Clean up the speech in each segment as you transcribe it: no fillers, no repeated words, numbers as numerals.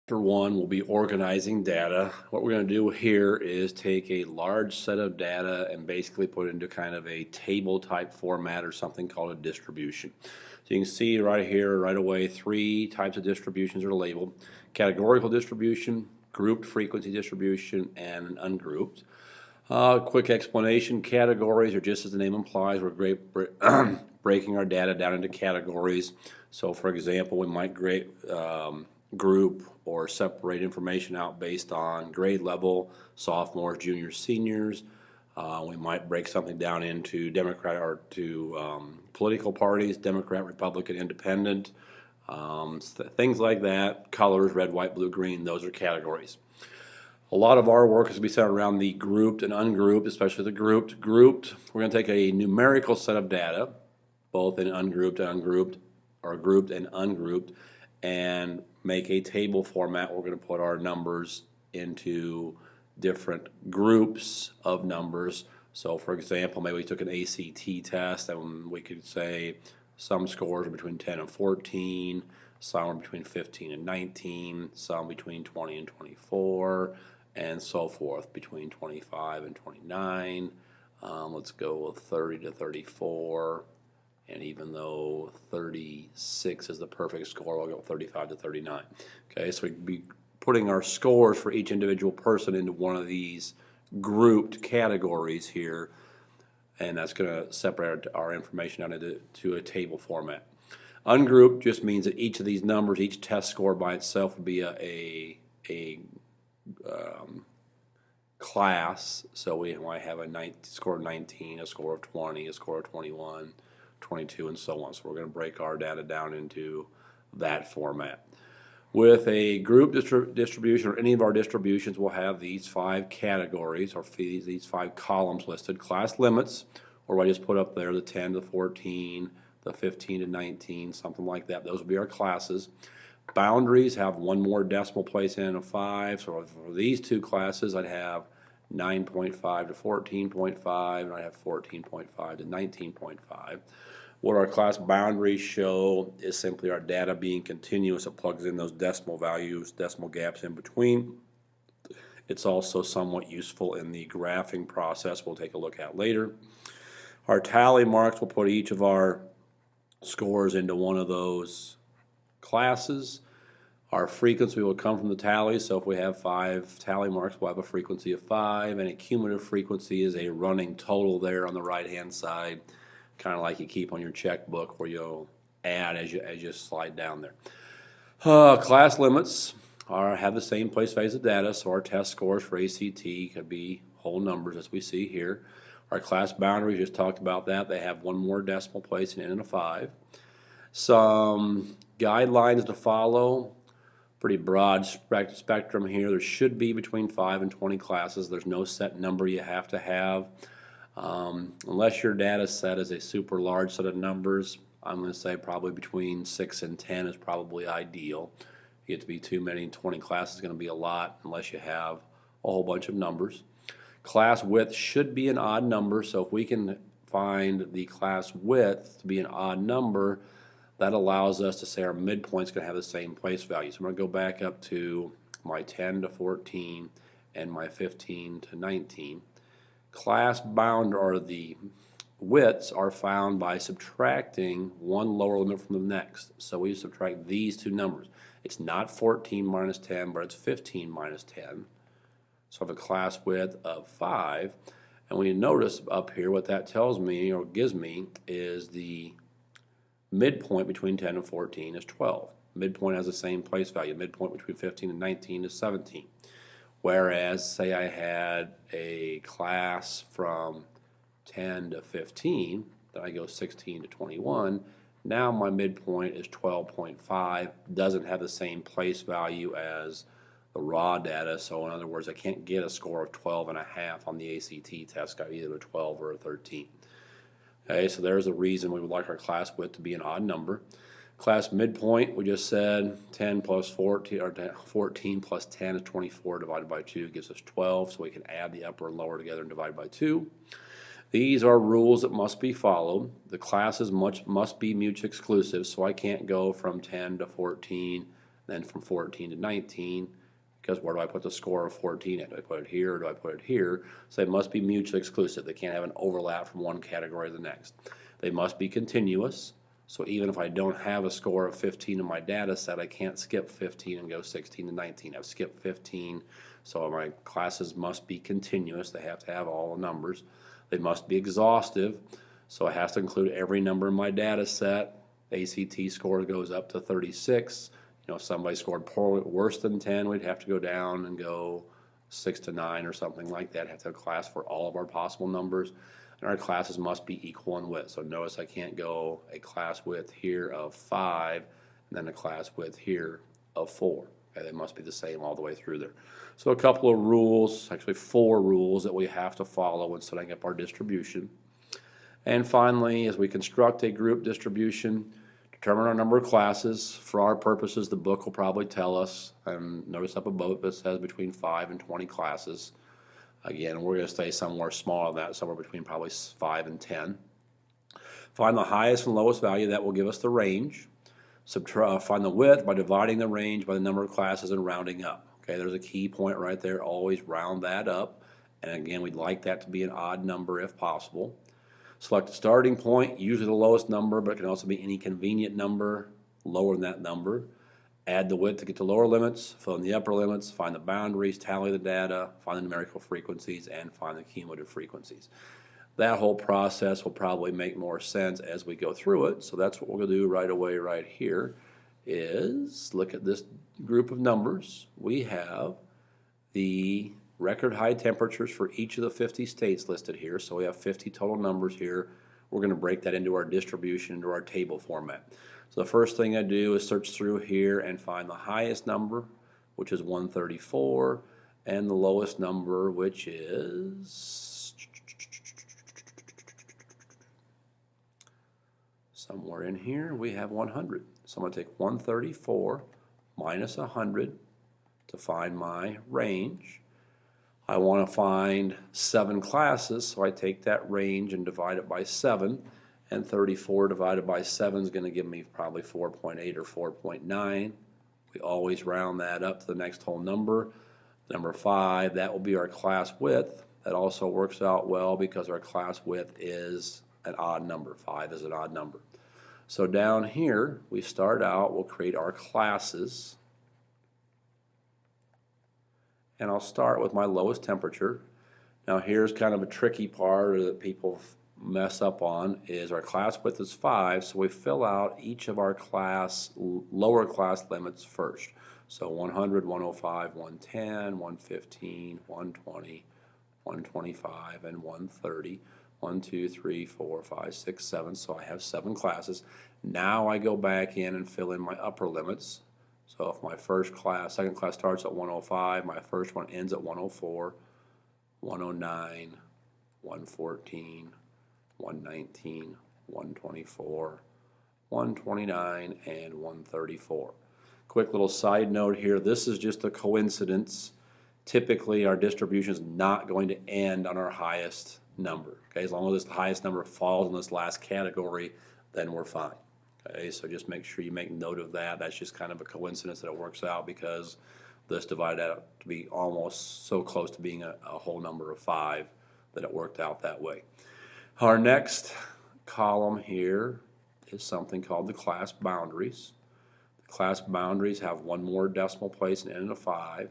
Chapter 1 will be organizing data. What we're going to do here is take a large set of data and basically put it into kind of a table type format or something called a distribution. So you can see right here, right away, three types of distributions are labeled. Categorical distribution, grouped frequency distribution, and ungrouped. Quick explanation, categories are just as the name implies, we're breaking our data down into categories. So for example, we might group or separate information out based on grade level, sophomores, juniors, seniors. We might break something down into Democrat or to political parties, Democrat, Republican, Independent, things like that. Colors, red, white, blue, green, those are categories. A lot of our work is going to be centered around the grouped and ungrouped, especially the grouped. Grouped, we're going to take a numerical set of data, both in ungrouped and ungrouped, or grouped and ungrouped, and make a table format. We're going to put our numbers into different groups of numbers. So for example, maybe we took an ACT test and we could say some scores are between 10 and 14, some are between 15 and 19, some between 20 and 24, and so forth, between 25 and 29. Let's go with 30 to 34. And even though 36 is the perfect score, we'll go 35 to 39. Okay, so we'd be putting our scores for each individual person into one of these grouped categories here, and that's going to separate our information out into a table format. Ungrouped just means that each of these numbers, each test score by itself would be a class. So we might have a score of 19, a score of 20, a score of 21, 22, and so on. So we're going to break our data down into that format. With a group distribution or any of our distributions, we'll have these five categories or these five columns listed. Class limits, or I just put up there the 10 to 14, the 15 to 19, something like that. Those will be our classes. Boundaries have one more decimal place in a 5. So for these two classes, I'd have 9.5 to 14.5, and I have 14.5 to 19.5. What our class boundaries show is simply our data being continuous. It plugs in those decimal values, decimal gaps in between. It's also somewhat useful in the graphing process we'll take a look at later. Our tally marks will put each of our scores into one of those classes. Our frequency will come from the tallies, so if we have 5 tally marks, we'll have a frequency of 5, and a cumulative frequency is a running total there on the right-hand side, kind of like you keep on your checkbook where you'll add as you slide down there. Class limits have the same place phase of data, so our test scores for ACT could be whole numbers as we see here. Our class boundaries, just talked about that, they have one more decimal place, an N and a 5. Some guidelines to follow. Pretty broad spectrum here. There should be between 5 and 20 classes. There's no set number you have to have. Unless your data set is a super large set of numbers, I'm going to say probably between 6 and 10 is probably ideal. If you get to be too many, 20 classes is going to be a lot unless you have a whole bunch of numbers. Class width should be an odd number, so if we can find the class width to be an odd number, that allows us to say our midpoint's going to have the same place value. So I'm going to go back up to my 10 to 14 and my 15 to 19. Class bound, or the widths, are found by subtracting one lower limit from the next. So we subtract these two numbers. It's not 14 minus 10, but it's 15 minus 10. So I have a class width of 5. And when you notice up here, what that tells me or gives me is the midpoint between 10 and 14 is 12. Midpoint has the same place value. Midpoint between 15 and 19 is 17. Whereas, say I had a class from 10 to 15, then I go 16 to 21, now my midpoint is 12.5, doesn't have the same place value as the raw data, so in other words, I can't get a score of 12.5 on the ACT test, got either a 12 or a 13. Okay, so there's a reason we would like our class width to be an odd number. Class midpoint, we just said 10 plus 14, or 14 plus 10 is 24 divided by 2 gives us 12, so we can add the upper and lower together and divide by 2. These are rules that must be followed. The classes must be mutually exclusive, so I can't go from 10 to 14 then from 14 to 19, because where do I put the score of 14 at? Do I put it here or do I put it here? So they must be mutually exclusive. They can't have an overlap from one category to the next. They must be continuous. So even if I don't have a score of 15 in my data set, I can't skip 15 and go 16 to 19. I've skipped 15, so my classes must be continuous. They have to have all the numbers. They must be exhaustive, so it has to include every number in my data set. ACT score goes up to 36. You know, if somebody scored poorly, worse than 10, we'd have to go down and go 6 to 9 or something like that. Have to have a class for all of our possible numbers. And our classes must be equal in width. So notice I can't go a class width here of 5 and then a class width here of 4. Okay, they must be the same all the way through there. So a couple of rules, actually 4 rules that we have to follow when setting up our distribution. And finally, as we construct a group distribution, determine our number of classes. For our purposes, the book will probably tell us, and notice up above it says between 5 and 20 classes. Again, we're going to stay somewhere smaller than that, somewhere between probably 5 and 10. Find the highest and lowest value. That will give us the range. Find the width by dividing the range by the number of classes and rounding up. Okay, there's a key point right there. Always round that up. And again, we'd like that to be an odd number if possible. Select a starting point, usually the lowest number, but it can also be any convenient number lower than that number. Add the width to get to lower limits, fill in the upper limits, find the boundaries, tally the data, find the numerical frequencies, and find the cumulative frequencies. That whole process will probably make more sense as we go through it, so that's what we're going to do right away right here is look at this group of numbers. We have the record high temperatures for each of the 50 states listed here, so we have 50 total numbers here. We're going to break that into our distribution, into our table format. So the first thing I do is search through here and find the highest number, which is 134, and the lowest number, which is somewhere in here. We have 100. So I'm going to take 134 minus 100 to find my range. I want to find 7 classes, so I take that range and divide it by 7. And 34 divided by 7 is going to give me probably 4.8 or 4.9. We always round that up to the next whole number. Number 5, that will be our class width. That also works out well because our class width is an odd number. 5 is an odd number. So down here, we start out, we'll create our classes. And I'll start with my lowest temperature. Now here's kind of a tricky part that people mess up on is our class width is 5, so we fill out each of our lower class limits first. So 100, 105, 110, 115, 120, 125, and 130. 1, 2, 3, 4, 5, 6, 7. So I have 7 classes. Now I go back in and fill in my upper limits. So if my second class starts at 105, my first one ends at 104, 109, 114, 119, 124, 129, and 134. Quick little side note here, this is just a coincidence. Typically our distribution is not going to end on our highest number. Okay, as long as this highest number falls in this last category, then we're fine. Okay, so just make sure you make note of that. That's just kind of a coincidence that it works out because this divided out to be almost so close to being a whole number of 5 that it worked out that way. Our next column here is something called the class boundaries. The class boundaries have one more decimal place and end in a 5.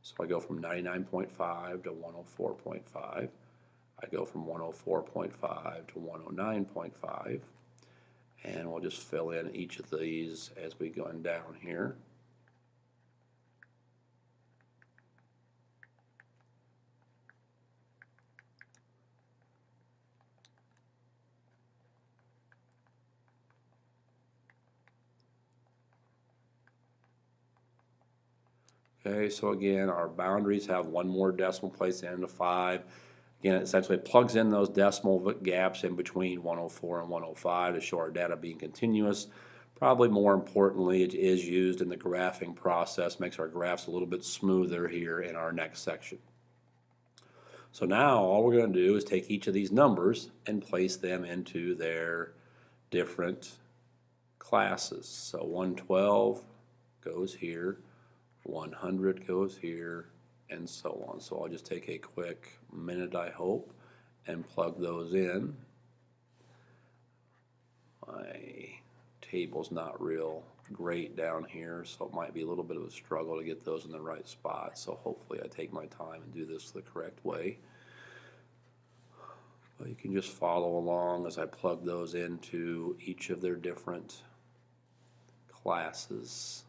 So I go from 99.5 to 104.5. I go from 104.5 to 109.5. And we'll just fill in each of these as we go down here. Okay, so again, our boundaries have one more decimal place and a 5. Again, it essentially plugs in those decimal gaps in between 104 and 105 to show our data being continuous. Probably more importantly, it is used in the graphing process, makes our graphs a little bit smoother here in our next section. So now all we're going to do is take each of these numbers and place them into their different classes. So 112 goes here, 100 goes here, and so on. So I'll just take a quick minute, I hope, and plug those in. My table's not real great down here, so it might be a little bit of a struggle to get those in the right spot. So hopefully I take my time and do this the correct way. But you can just follow along as I plug those into each of their different classes.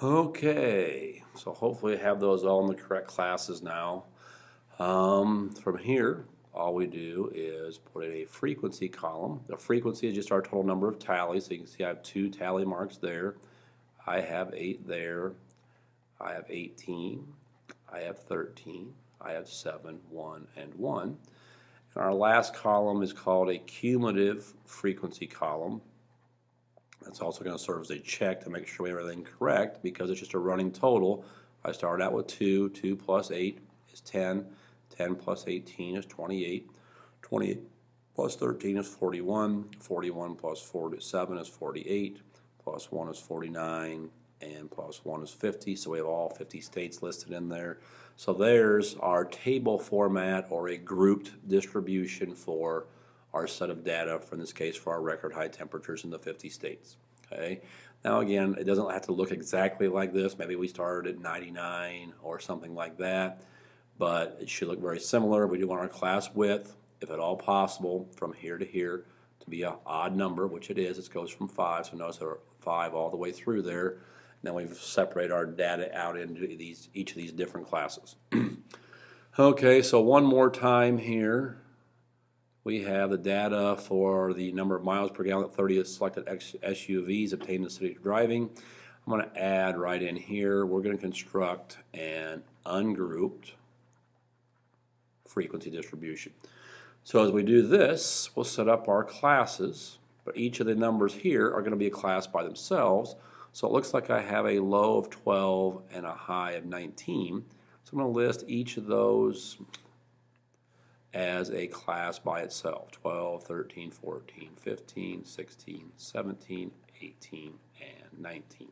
Okay, so hopefully I have those all in the correct classes now. From here, all we do is put in a frequency column. The frequency is just our total number of tallies. So you can see I have 2 tally marks there. I have 8 there. I have 18. I have 13. I have 7, 1, and 1. And our last column is called a cumulative frequency column. That's also going to serve as a check to make sure we have everything correct because it's just a running total. I started out with 2. 2 plus 8 is 10. 10 plus 18 is 28. 28 plus 13 is 41. 41 plus 47 is 48. Plus 1 is 49. And plus 1 is 50. So we have all 50 states listed in there. So there's our table format or a grouped distribution for our set of data, for in this case for our record high temperatures in the 50 states. Okay. Now again, it doesn't have to look exactly like this. Maybe we started at 99 or something like that, but it should look very similar. We do want our class width, if at all possible, from here to here to be an odd number, which it is. It goes from 5, so notice there are 5 all the way through there. Then we've separated our data out into each of these different classes. Okay, so one more time here. We have the data for the number of miles per gallon at 30 selected SUVs obtained in the city of driving. I'm going to add right in here, we're going to construct an ungrouped frequency distribution. So as we do this, we'll set up our classes, but each of the numbers here are going to be a class by themselves. So it looks like I have a low of 12 and a high of 19. So I'm going to list each of those as a class by itself: 12, 13, 14, 15, 16, 17, 18, and 19.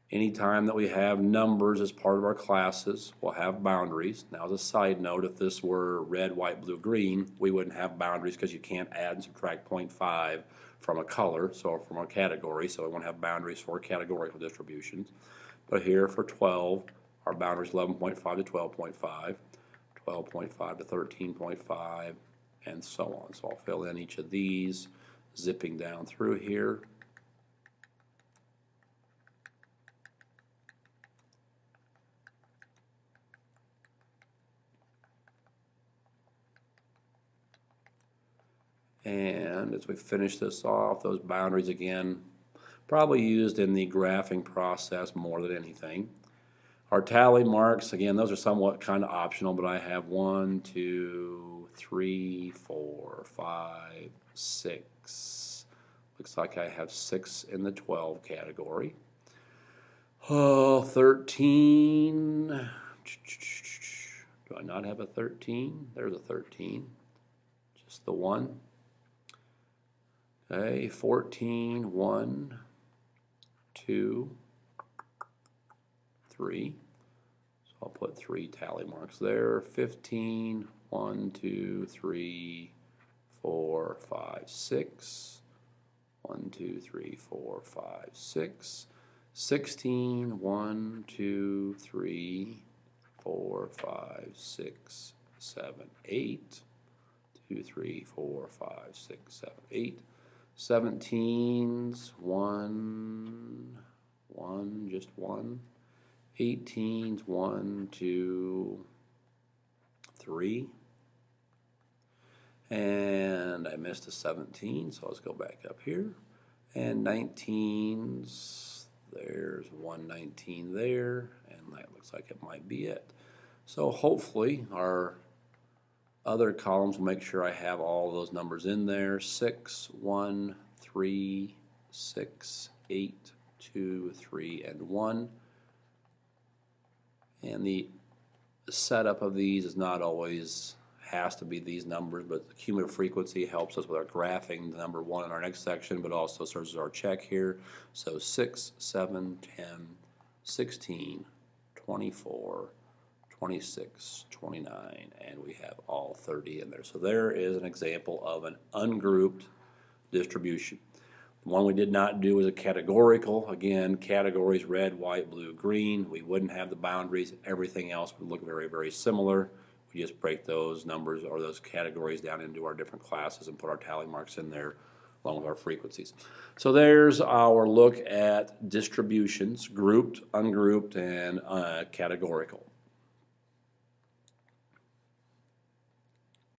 Anytime that we have numbers as part of our classes, we'll have boundaries. Now, as a side note, if this were red, white, blue, green, we wouldn't have boundaries because you can't add and subtract 0.5 from a color, so from a category, so we won't have boundaries for categorical distributions. But here for 12, our boundary is 11.5 to 12.5. 12.5 to 13.5, and so on. So I'll fill in each of these, zipping down through here. And as we finish this off, those boundaries again, probably used in the graphing process more than anything. Our tally marks, again, those are somewhat kind of optional, but I have 1, 2, 3, 4, 5, 6. Looks like I have 6 in the 12 category. Oh, 13. Do I not have a 13? There's a 13. Just the one. Okay, 14, 1, 2, 3. So I'll put 3 tally marks there. 15, 1, 2, 3, 4, 5, 6. 1, 2, 3, 4, 5, 6. 16, 1, 2, 3, 4, 5, 6, 7, 8. 2, 3, 4, 5, 6, 7, 8. 17s, 1, 1, just 1. 18s, 1, 2, 3. And I missed a 17, so let's go back up here. And 19s, there's 119 there, and that looks like it might be it. So hopefully our other columns will make sure I have all those numbers in there. 6, 1, 3, 6, 8, 2, 3, and 1. And the setup of these is not always has to be these numbers, but the cumulative frequency helps us with our graphing the number 1 in our next section, but also serves as our check here. So 6, 7, 10, 16, 24, 26, 29, and we have all 30 in there. So there is an example of an ungrouped distribution. The one we did not do was a categorical. Again, categories red, white, blue, green. We wouldn't have the boundaries. Everything else would look very, very similar. We just break those numbers or those categories down into our different classes and put our tally marks in there along with our frequencies. So there's our look at distributions, grouped, ungrouped, and categorical.